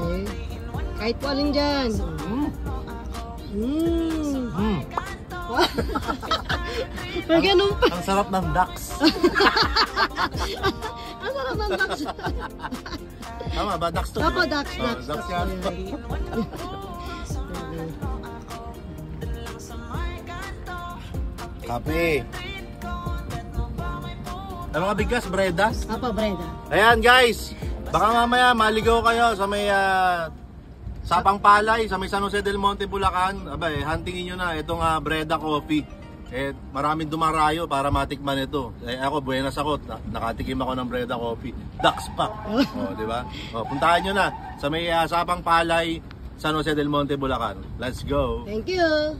Okay. Kahit po alin dyan. May ganun pa. Ang sarap ng ducks. Ang sarap ng ducks. Tama ba? Ducks to? Opo, ducks. Ducks yan. Kape. Ano mga bigas? Bredas? Opo, Brenda. Ayan guys, baka mamaya maligaw kayo sa may Sapang Palay, sa may San Jose del Monte, Bulacan. Abay, huntingin nyo na itong Breda Coffee. Maraming dumarayo para matikman ito. Ako, buenas ako, nakatikim ako ng Breda Coffee. Ducks pa. Di ba? Puntahan nyo na sa may Sapang Palay, San Jose del Monte, Bulacan. Let's go! Thank you!